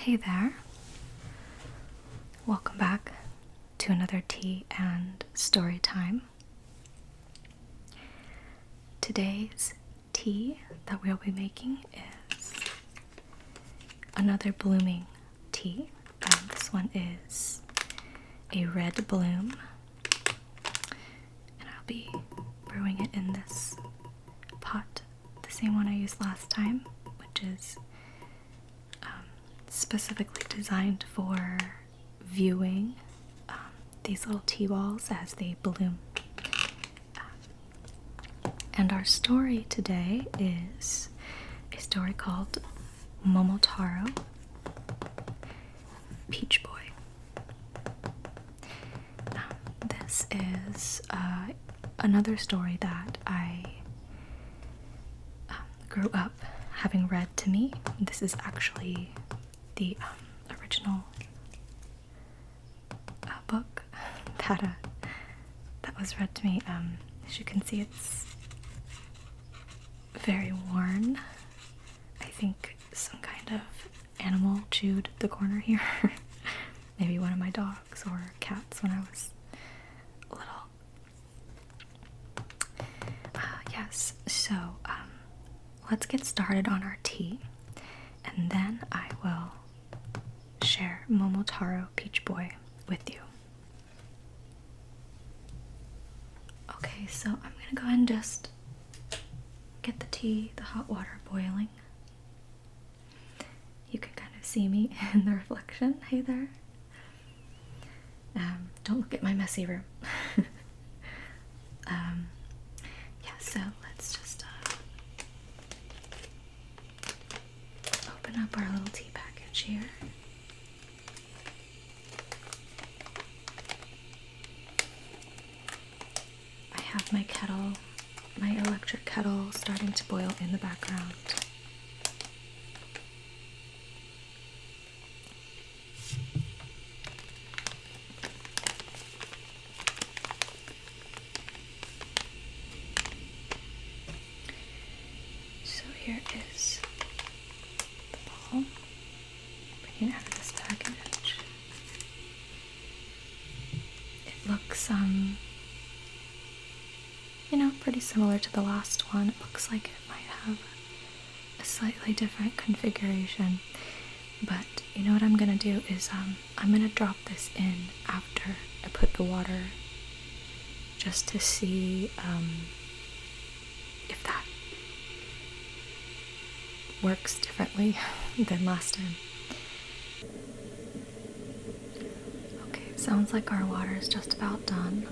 Hey there. Welcome back to another tea and story time. Today's tea that we'll be making is another blooming tea, and this one is a red bloom, and I'll be brewing it in this pot, the same one I used last time, which is specifically designed for viewing these little tea balls as they bloom. And our story today is a story called Momotaro Pt1. This is another story that I grew up having read to me. This is actually the original book that was read to me. As you can see, it's very worn. I think some kind of animal chewed the corner here. Maybe one of my dogs or cats when I was little. Yes, so let's get started on our tea, and then I will share Momotaro Pt1 with you. Okay, so I'm gonna go ahead and just get the hot water boiling. You can kind of see me in the reflection. Hey there. Don't look at my messy room. Yeah, so let's just open up our little tea package here. I have my kettle, my electric kettle, starting to boil in the background. So here is the bowl. Bring it out of this package. It looks pretty similar to the last one. It looks like it might have a slightly different configuration, but you know what I'm gonna do is I'm gonna drop this in after I put the water, just to see if that works differently than last time. Okay, it sounds like our water is just about done.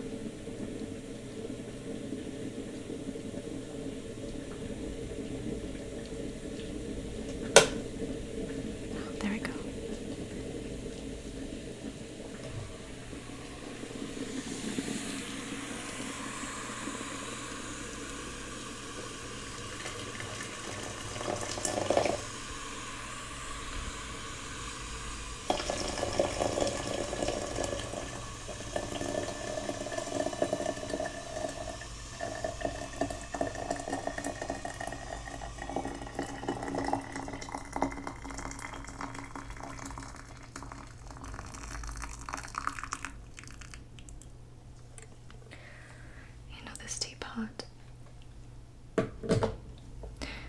There we go.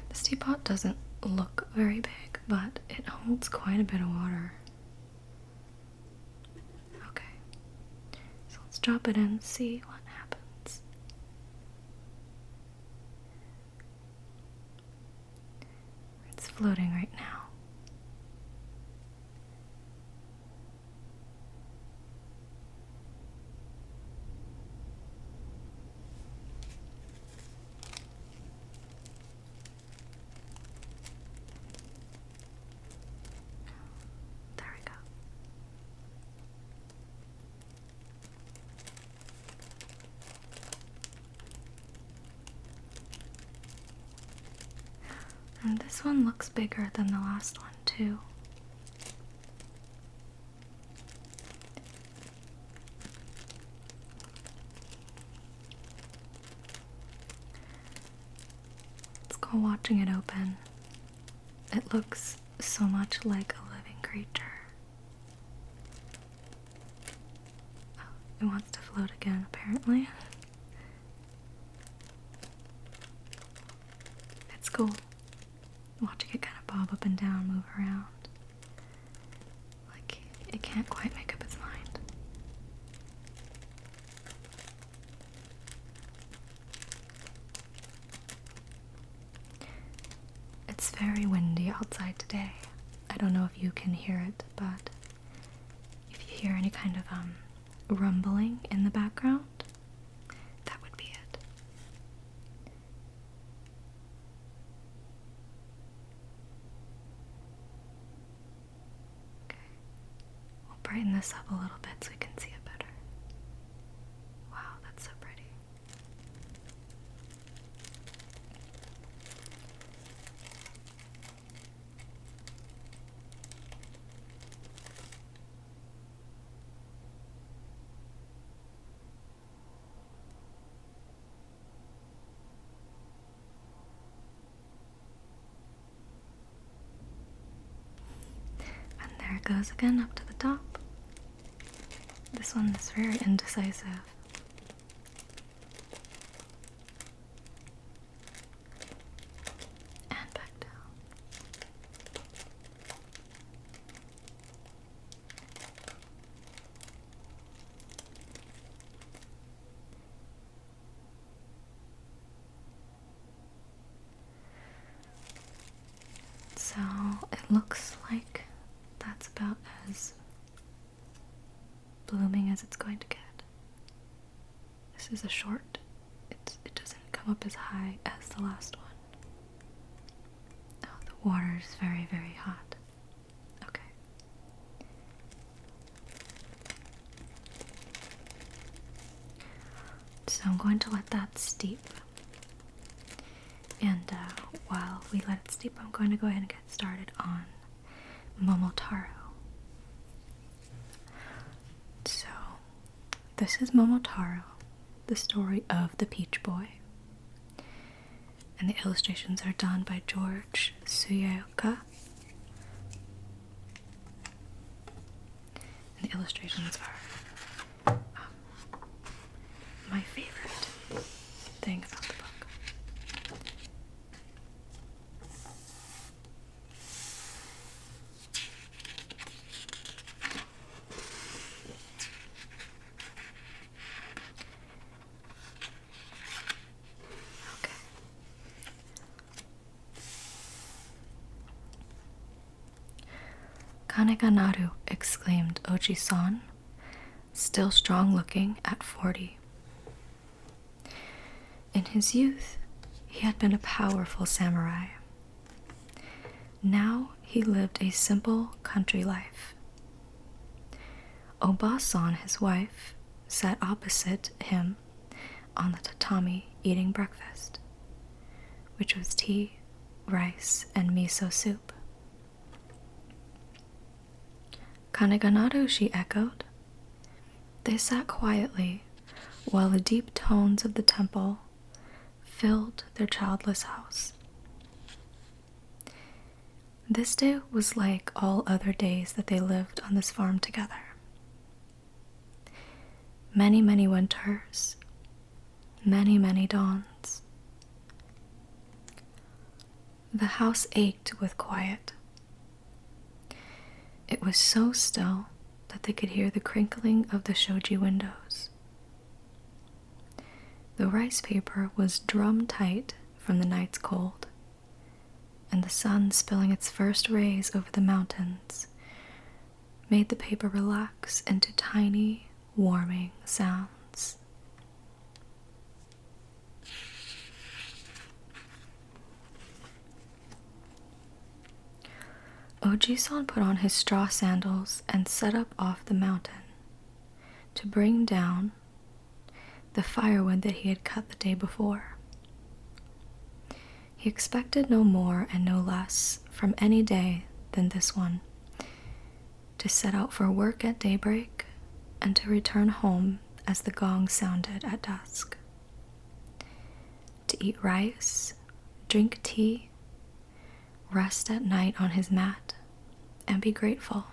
This teapot doesn't look very big, but it holds quite a bit of water. Okay, so let's drop it in and see what happens. It's floating right now. And this one looks bigger than the last one, too. Let's go watching it open. It looks so much like a living creature. creature. Oh, it wants to float again, apparently. It's cool. Watching it kind of bob up and down, move around. Like, it can't quite make up its mind. It's very windy outside today. I don't know if you can hear it, but if you hear any kind of rumbling in the background, that would be it. Okay, we'll brighten this up a little bit so we can see it better. Wow, that's so pretty. And there it goes again up to the top. This one is very indecisive. And back down. So it looks like that's about as blooming as it's going to get. This is a short. It doesn't come up as high as the last one. Oh, the water is very, very hot. Okay. So I'm going to let that steep. And while we let it steep, I'm going to go ahead and get started on Momotaro. So, this is Momotaro, the story of the Peach Boy. And the illustrations are done by George Suyaoka. And the illustrations are my favorite thing about the book. Kaneganaru, exclaimed Oji-san, still strong-looking at 40. In his youth, he had been a powerful samurai. Now he lived a simple country life. Oba-san, his wife, sat opposite him on the tatami eating breakfast, which was tea, rice, and miso soup. Kaneganaru, she echoed. They sat quietly while the deep tones of the temple filled their childless house. This day was like all other days that they lived on this farm together. Many, many winters, many, many dawns. The house ached with quiet. It was so still that they could hear the crinkling of the shoji windows. The rice paper was drum tight from the night's cold, and the sun spilling its first rays over the mountains made the paper relax into tiny, warming sounds. Oji-san put on his straw sandals and set up off the mountain to bring down the firewood that he had cut the day before. He expected no more and no less from any day than this one, to set out for work at daybreak and to return home as the gong sounded at dusk, to eat rice, drink tea, rest at night on his mat, and and be grateful.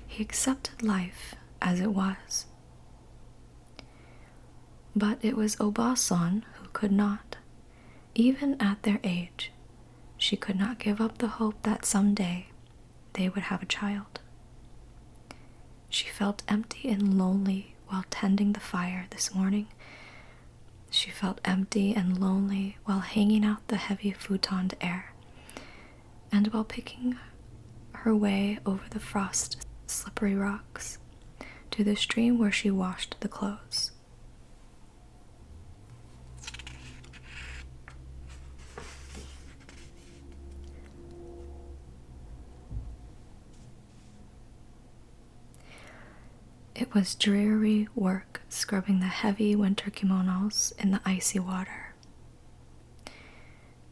He accepted life as it was. But it was Obasan who could not. Even at their age, she could not give up the hope that someday they would have a child. She felt empty and lonely while tending the fire this morning. She felt empty and lonely while hanging out the heavy futoned air, and while picking her way over the frost-slippery rocks to the stream where she washed the clothes. It was dreary work scrubbing the heavy winter kimonos in the icy water.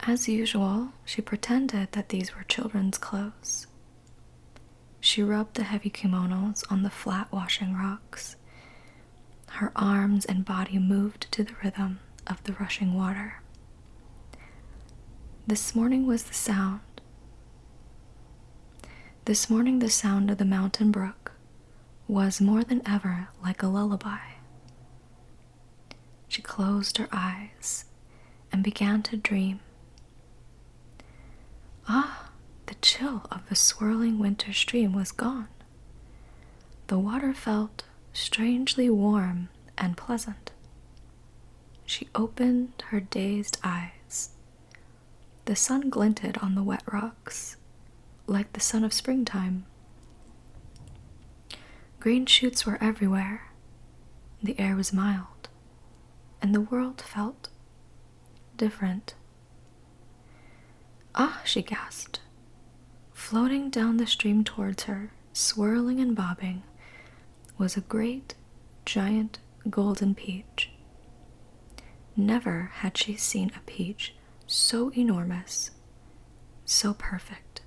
As usual, she pretended that these were children's clothes. She rubbed the heavy kimonos on the flat washing rocks. Her arms and body moved to the rhythm of the rushing water. This morning the sound of the mountain brook was more than ever like a lullaby. She closed her eyes and began to dream. The chill of the swirling winter stream was gone. The water felt strangely warm and pleasant. She opened her dazed eyes. The sun glinted on the wet rocks, like the sun of springtime. Green shoots were everywhere. The air was mild, and the world felt different. She gasped. Floating down the stream towards her, swirling and bobbing, was a great, giant golden peach. Never had she seen a peach so enormous, so perfect.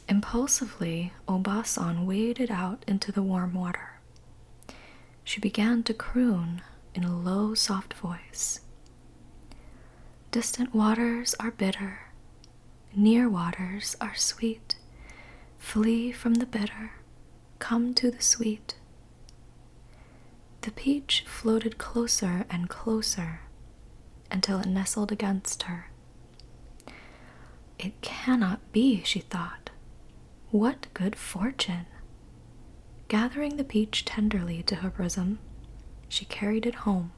Impulsively, Obasan waded out into the warm water. She began to croon in a low, soft voice. Distant waters are bitter, near waters are sweet. Flee from the bitter, come to the sweet. The peach floated closer and closer until it nestled against her. It cannot be, she thought. What good fortune! Gathering the peach tenderly to her bosom, she carried it home.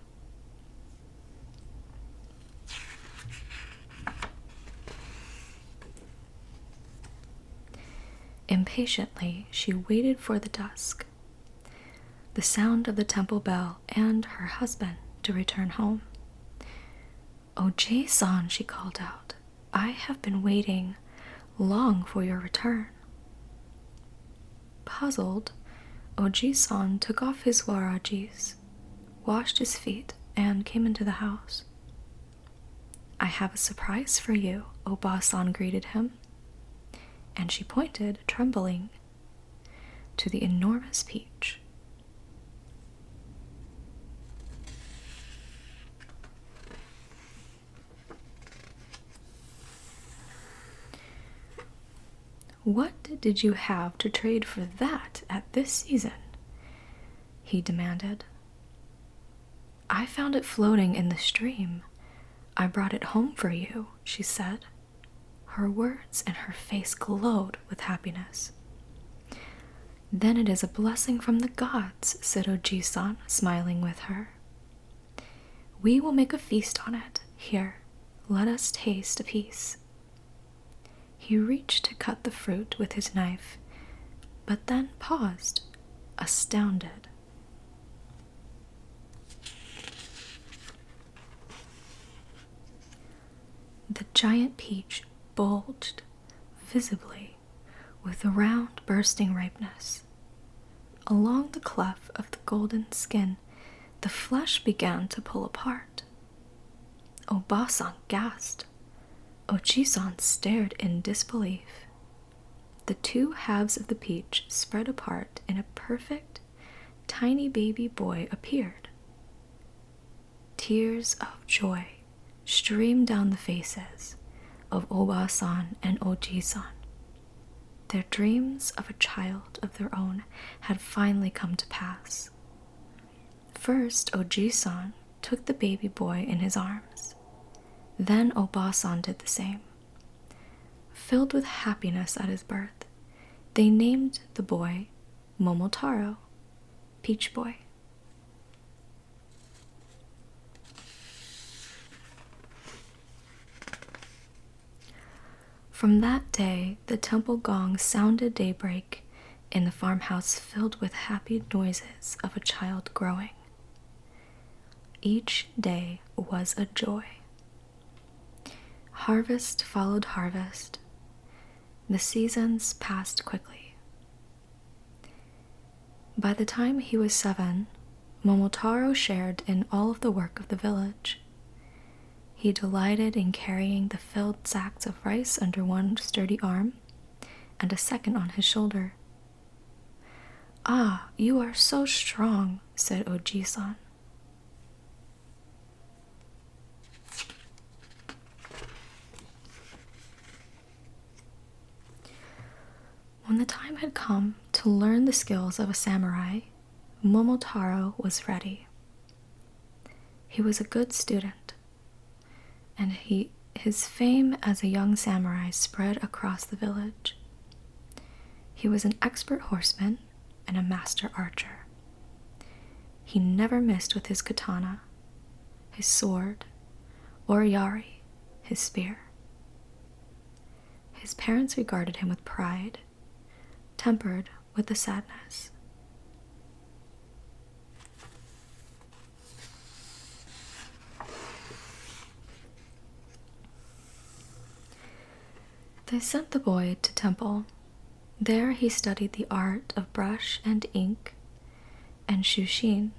Impatiently, she waited for the dusk, the sound of the temple bell, and her husband to return home. "Oh, Jason," she called out, "I have been waiting long for your return." Puzzled, Oji-san took off his warajis, washed his feet, and came into the house. "I have a surprise for you," Oba-san greeted him, and she pointed, trembling, to the enormous peach. "What did you have to trade for that at this season?" he demanded. "I found it floating in the stream. I brought it home for you," she said. Her words and her face glowed with happiness. "Then it is a blessing from the gods," said Oji-san, smiling with her. "We will make a feast on it. Here, let us taste a piece." He reached to cut the fruit with his knife, but then paused, astounded. The giant peach bulged visibly with a round, bursting ripeness. Along the cleft of the golden skin, the flesh began to pull apart. Oba-san gasped. Oji-san stared in disbelief. The two halves of the peach spread apart and a perfect, tiny baby boy appeared. Tears of joy streamed down the faces of Oba-san and Oji-san. Their dreams of a child of their own had finally come to pass. First, Oji-san took the baby boy in his arms. Then Oba-san did the same. Filled with happiness at his birth, they named the boy Momotaro, Peach Boy. From that day, the temple gong sounded daybreak in the farmhouse filled with happy noises of a child growing. Each day was a joy. Harvest followed harvest. The seasons passed quickly. By the time he was 7, Momotaro shared in all of the work of the village. He delighted in carrying the filled sacks of rice under one sturdy arm and a second on his shoulder. "Ah, you are so strong," said Oji-san. When the time had come to learn the skills of a samurai, Momotaro was ready. He was a good student, and his fame as a young samurai spread across the village. He was an expert horseman and a master archer. He never missed with his katana, his sword, or yari, his spear. His parents regarded him with pride, tempered with the sadness. They sent the boy to temple. There he studied the art of brush and ink, and shushin,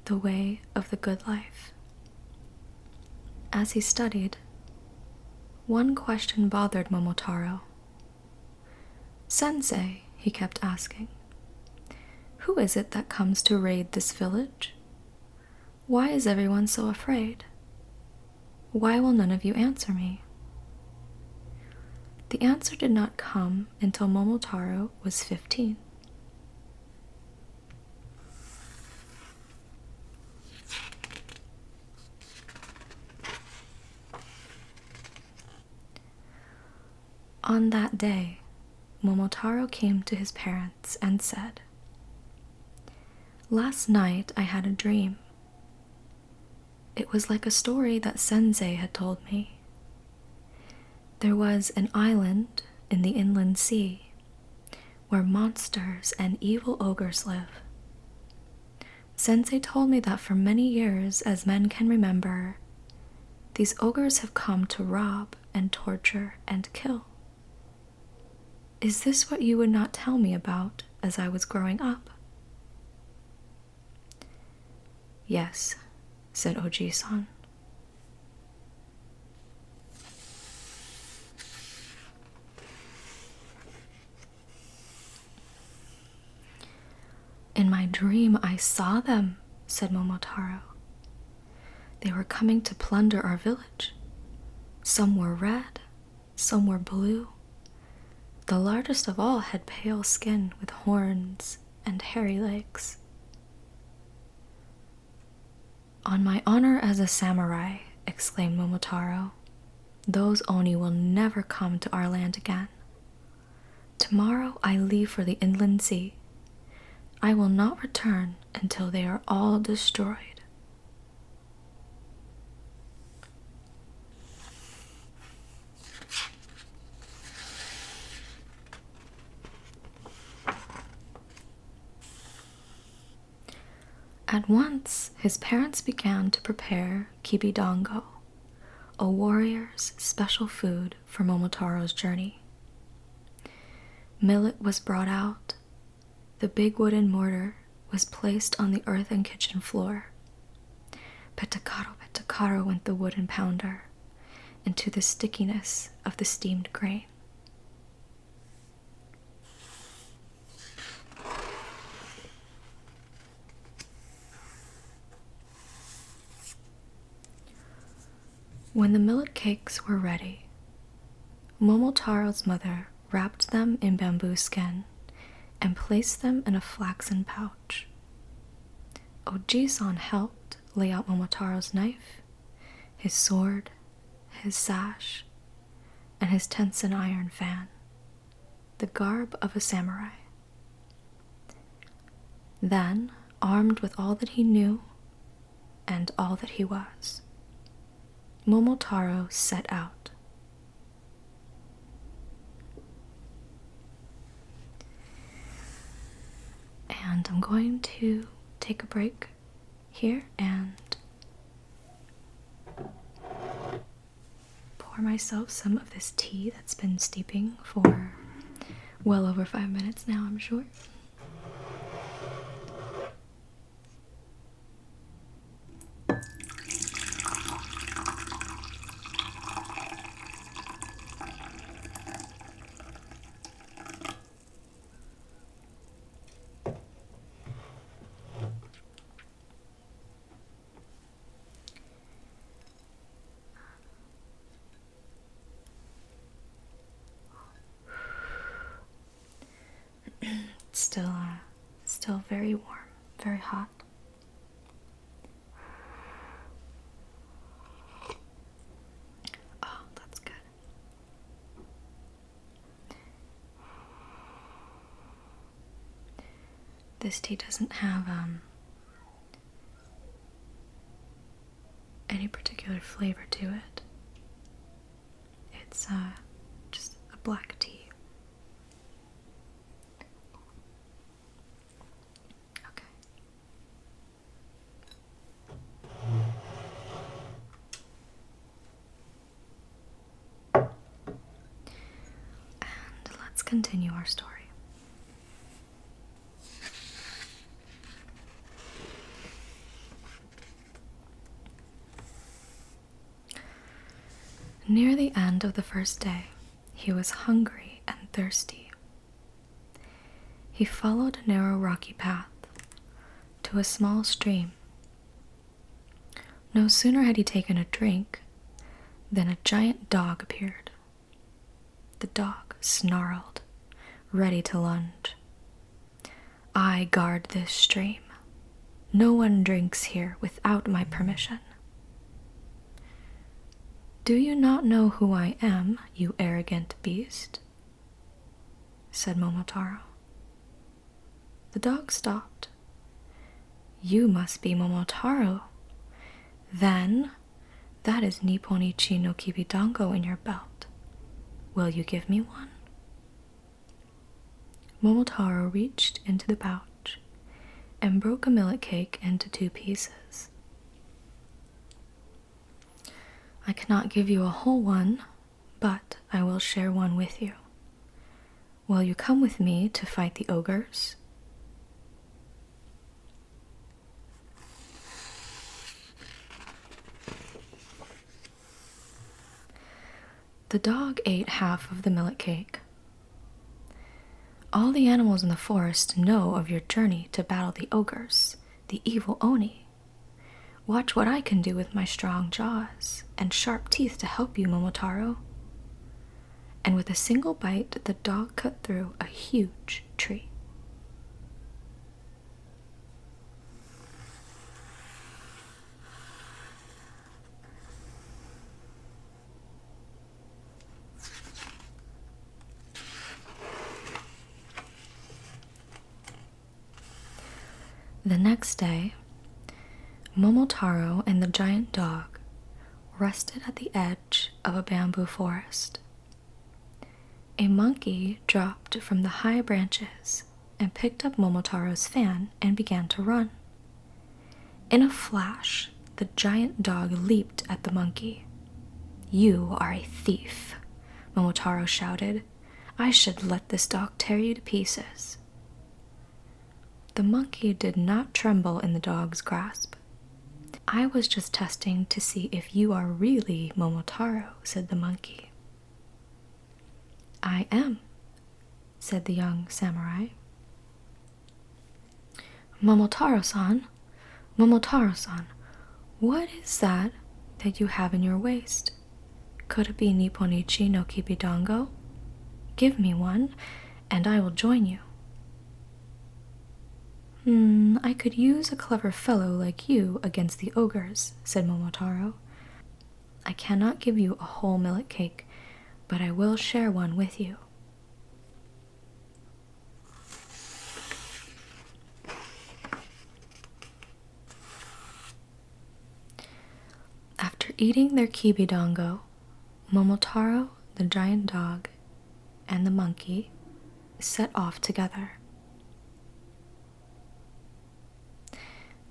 the way of the good life. As he studied, one question bothered Momotaro. "Sensei," he kept asking, "who is it that comes to raid this village? Why is everyone so afraid? Why will none of you answer me?" The answer did not come until Momotaro was 15. On that day, Momotaro came to his parents and said, "Last night I had a dream. It was like a story that Sensei had told me. There was an island in the inland sea where monsters and evil ogres live. Sensei told me that for many years, as men can remember, these ogres have come to rob and torture and kill. Is this what you would not tell me about as I was growing up?" "Yes," said Oji-san. "In my dream I saw them," said Momotaro. "They were coming to plunder our village. Some were red, some were blue. The largest of all had pale skin with horns and hairy legs." "On my honor as a samurai," exclaimed Momotaro, "those Oni will never come to our land again. Tomorrow I leave for the inland sea. I will not return until they are all destroyed." At once, his parents began to prepare kibidango, a warrior's special food for Momotaro's journey. Millet was brought out. The big wooden mortar was placed on the earthen kitchen floor. Petacaro went the wooden pounder into the stickiness of the steamed grain. When the millet cakes were ready, Momotaro's mother wrapped them in bamboo skin and placed them in a flaxen pouch. Oji-san helped lay out Momotaro's knife, his sword, his sash, and his Tensen iron fan, the garb of a samurai. Then, armed with all that he knew and all that he was, Momotaro set out. And I'm going to take a break here and pour myself some of this tea that's been steeping for well over 5 minutes now, I'm sure. Still very warm, very hot. Oh, that's good. This tea doesn't have any particular flavor to it. It's just a black tea. Continue our story. Near the end of the first day, he was hungry and thirsty. He followed a narrow rocky path to a small stream. No sooner had he taken a drink than a giant dog appeared. The dog snarled, ready to lunge. I guard this stream. No one drinks here without my permission. Do you not know who I am, you arrogant beast? Said Momotaro. The dog stopped. You must be Momotaro. Then, that is Nipponichi no Kibidango in your belt. Will you give me one? Momotaro reached into the pouch and broke a millet cake into 2 pieces. I cannot give you a whole one, but I will share one with you. Will you come with me to fight the ogres? The dog ate half of the millet cake. All the animals in the forest know of your journey to battle the ogres, the evil Oni. Watch what I can do with my strong jaws and sharp teeth to help you, Momotaro. And with a single bite, the dog cut through a huge tree. The next day, Momotaro and the giant dog rested at the edge of a bamboo forest. A monkey dropped from the high branches and picked up Momotaro's fan and began to run. In a flash, the giant dog leaped at the monkey. You are a thief, Momotaro shouted. I should let this dog tear you to pieces. The monkey did not tremble in the dog's grasp. I was just testing to see if you are really Momotaro, said the monkey. I am, said the young samurai. Momotaro-san, Momotaro-san, what is that that you have in your waist? Could it be Nipponichi no Kibidango? Give me one, and I will join you. I could use a clever fellow like you against the ogres, said Momotaro. I cannot give you a whole millet cake, but I will share one with you. After eating their kibidango, Momotaro, the giant dog, and the monkey set off together.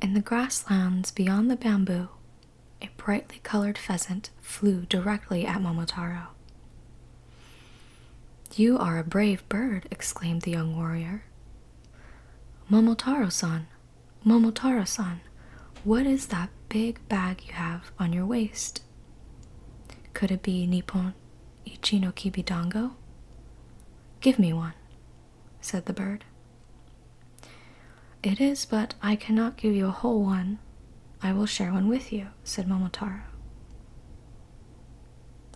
In the grasslands beyond the bamboo, a brightly colored pheasant flew directly at Momotaro. You are a brave bird, exclaimed the young warrior. Momotaro-san, Momotaro-san, what is that big bag you have on your waist? Could it be Nippon Ichi no Kibidango? Give me one, said the bird. It is, but I cannot give you a whole one. I will share one with you, said Momotaro.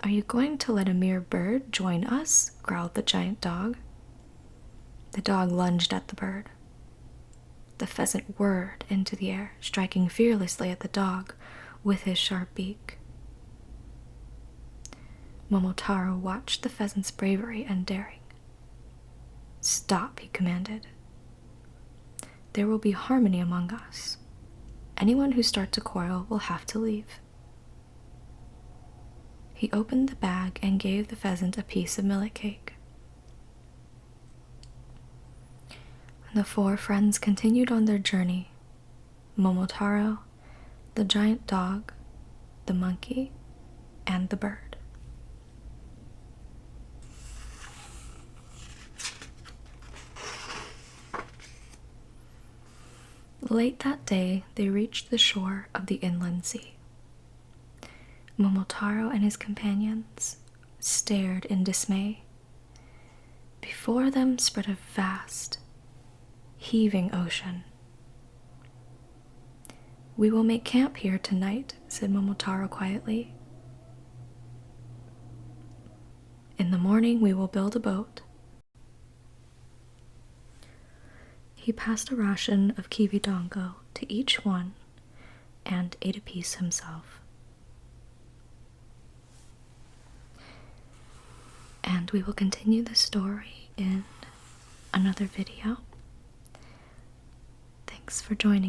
Are you going to let a mere bird join us? Growled the giant dog. The dog lunged at the bird. The pheasant whirred into the air, striking fearlessly at the dog with his sharp beak. Momotaro watched the pheasant's bravery and daring. Stop, he commanded. There will be harmony among us. Anyone who starts a quarrel will have to leave. He opened the bag and gave the pheasant a piece of millet cake. The four friends continued on their journey. Momotaro, the giant dog, the monkey, and the bird. Late that day, they reached the shore of the inland sea. Momotaro and his companions stared in dismay. Before them spread a vast, heaving ocean. We will make camp here tonight, said Momotaro quietly. In the morning we will build a boat. He passed a ration of kibidango to each one and ate a piece himself. And we will continue the story in another video. Thanks for joining.